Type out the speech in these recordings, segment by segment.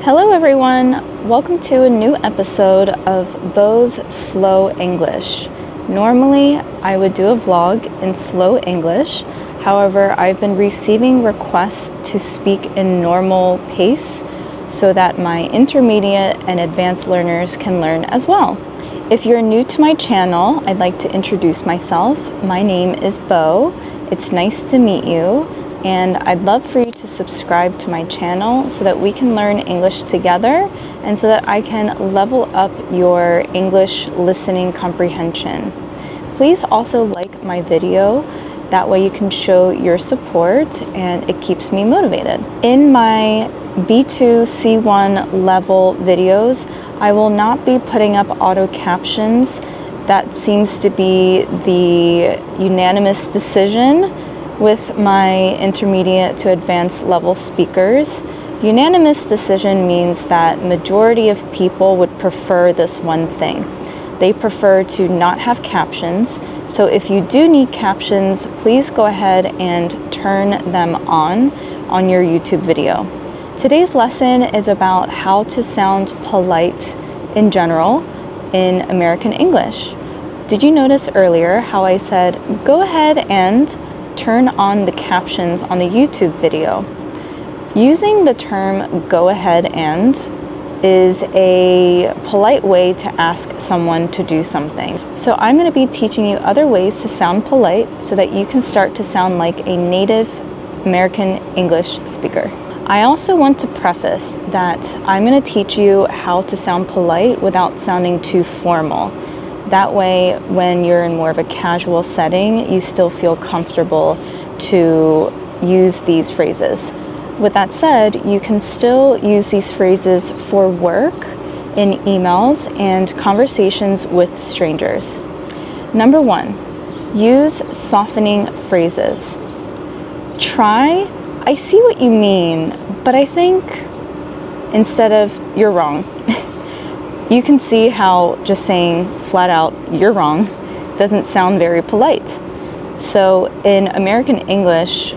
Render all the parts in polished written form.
Hello everyone, welcome to a new episode of Bo's Slow English. Normally I would do a vlog in slow English, however I've been receiving requests to speak in normal pace so that my intermediate and advanced learners can learn as well. If you're new to my channel, I'd like to introduce myself. My name is Bo. It's nice to meet you. And I'd love for you to subscribe to my channel so that we can learn English together and so that I can level up your English listening comprehension. Please also like my video. That way you can show your support and it keeps me motivated. In my B2 C1 level videos, I will not be putting up auto captions. That seems to be the unanimous decision with my intermediate to advanced level speakers. Unanimous decision means that majority of people would prefer this one thing. They prefer to not have captions. So if you do need captions, please go ahead and turn them on your YouTube video. Today's lesson is about how to sound polite in general in American English. Did you notice earlier how I said, go ahead and turn on the captions on the YouTube video? Using the term go ahead and is a polite way to ask someone to do something. So I'm going to be teaching you other ways to sound polite so that you can start to sound like a native American English speaker. I also want to preface that I'm going to teach you how to sound polite without sounding too formal. That way, when you're in more of a casual setting, you still feel comfortable to use these phrases. With that said, you can still use these phrases for work, in emails, and conversations with strangers. Number 1, use softening phrases. Try, I see what you mean, but I think, instead of you're wrong. You can see how just saying flat out, you're wrong, doesn't sound very polite. So in American English,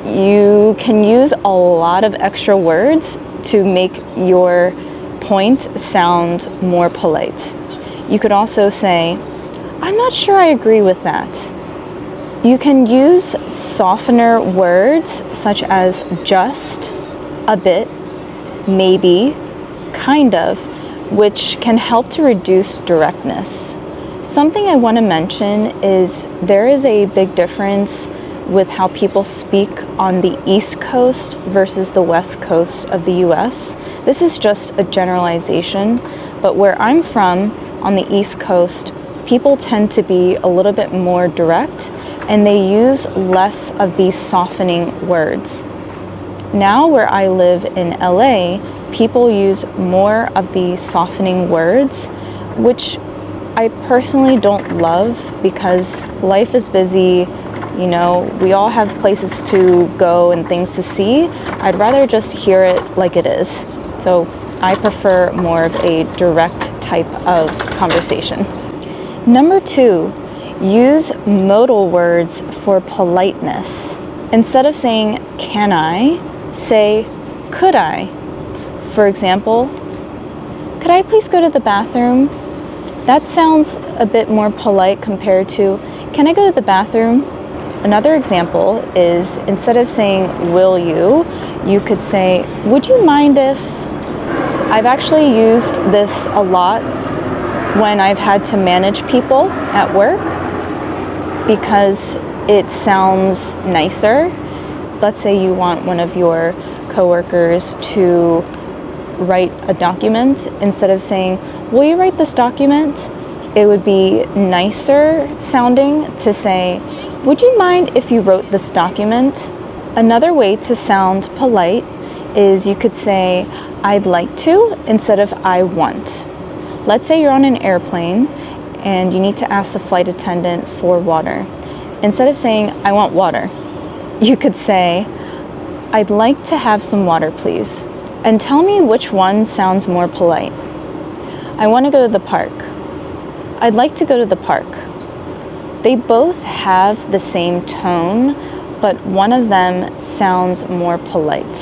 you can use a lot of extra words to make your point sound more polite. You could also say, I'm not sure I agree with that. You can use softener words such as just, a bit, maybe, kind of, which can help to reduce directness. Something I want to mention is there is a big difference with how people speak on the East Coast versus the West Coast of the US. This is just a generalization, but where I'm from, on the East Coast, people tend to be a little bit more direct and they use less of these softening words. Now where I live in LA, people use more of these softening words, which I personally don't love because life is busy. You know, we all have places to go and things to see. I'd rather just hear it like it is. So I prefer more of a direct type of conversation. Number 2, use modal words for politeness. Instead of saying, can I, say, could I? For example, could I please go to the bathroom? That sounds a bit more polite compared to, can I go to the bathroom? Another example is instead of saying, will you, you could say, would you mind if? I've actually used this a lot when I've had to manage people at work because it sounds nicer. Let's say you want one of your coworkers to write a document. Instead of saying, will you write this document? It would be nicer sounding to say, would you mind if you wrote this document? Another way to sound polite is you could say, I'd like to, instead of I want. Let's say you're on an airplane and you need to ask the flight attendant for water. Instead of saying, I want water, you could say, I'd like to have some water, please. And tell me which one sounds more polite. I want to go to the park. I'd like to go to the park. They both have the same tone, but one of them sounds more polite.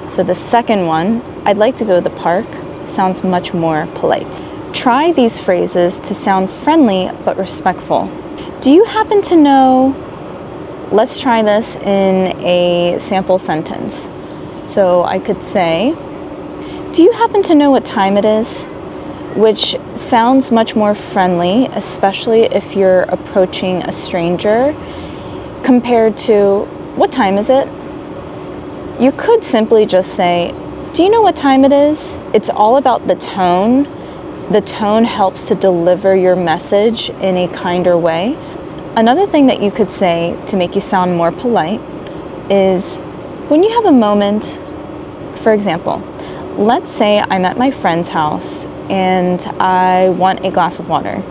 So the second one I'd like to go to the park sounds much more polite. Try these phrases to sound friendly but respectful. Do you happen to know? Let's try this in a sample sentence. So I could say, do you happen to know what time it is? Which sounds much more friendly, especially if you're approaching a stranger, compared to, what time is it? You could simply just say, do you know what time it is? It's all about the tone. The tone helps to deliver your message in a kinder way. Another thing that you could say to make you sound more polite is, when you have a moment, for example, let's say I'm at my friend's house and I want a glass of water.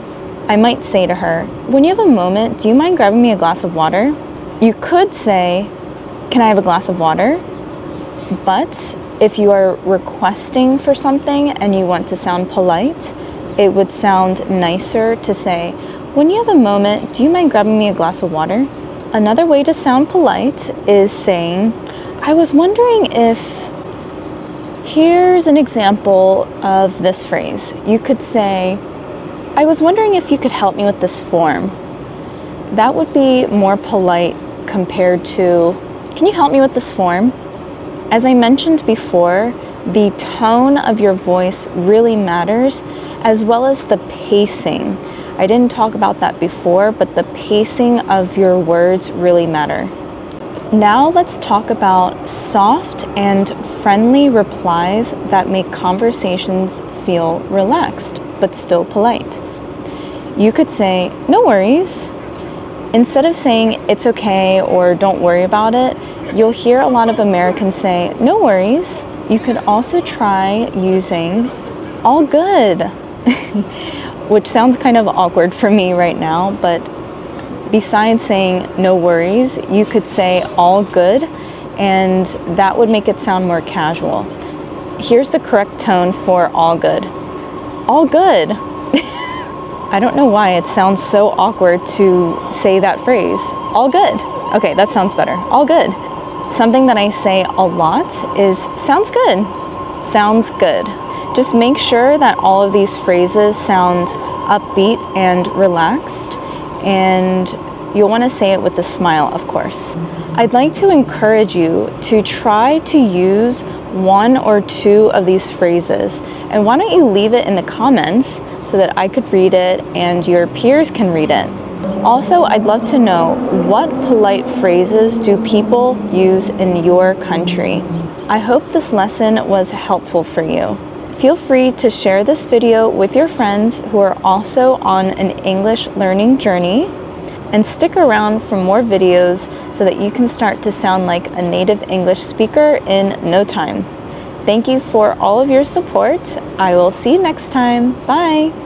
I might say to her, when you have a moment, do you mind grabbing me a glass of water? You could say, can I have a glass of water? But if you are requesting for something and you want to sound polite, it would sound nicer to say, when you have a moment, do you mind grabbing me a glass of water? Another way to sound polite is saying, I was wondering if, here's an example of this phrase. You could say, I was wondering if you could help me with this form. That would be more polite compared to, can you help me with this form? As I mentioned before, the tone of your voice really matters, as well as the pacing. I didn't talk about that before, but the pacing of your words really matter. Now let's talk about soft and friendly replies that make conversations feel relaxed, but still polite. You could say, no worries. Instead of saying, it's okay or don't worry about it, you'll hear a lot of Americans say, no worries. You could also try using all good, which sounds kind of awkward for me right now, but besides saying no worries, you could say all good, and that would make it sound more casual. Here's the correct tone for all good. All good. I don't know why it sounds so awkward to say that phrase. All good. Okay, that sounds better. All good. Something that I say a lot is sounds good. Sounds good. Just make sure that all of these phrases sound upbeat and relaxed, and you'll want to say it with a smile, of course. I'd like to encourage you to try to use one or two of these phrases, and why don't you leave it in the comments so that I could read it and your peers can read it. Also, I'd love to know, what polite phrases do people use in your country? I hope this lesson was helpful for you. Feel free to share this video with your friends who are also on an English learning journey, and stick around for more videos so that you can start to sound like a native English speaker in no time. Thank you for all of your support. I will see you next time. Bye!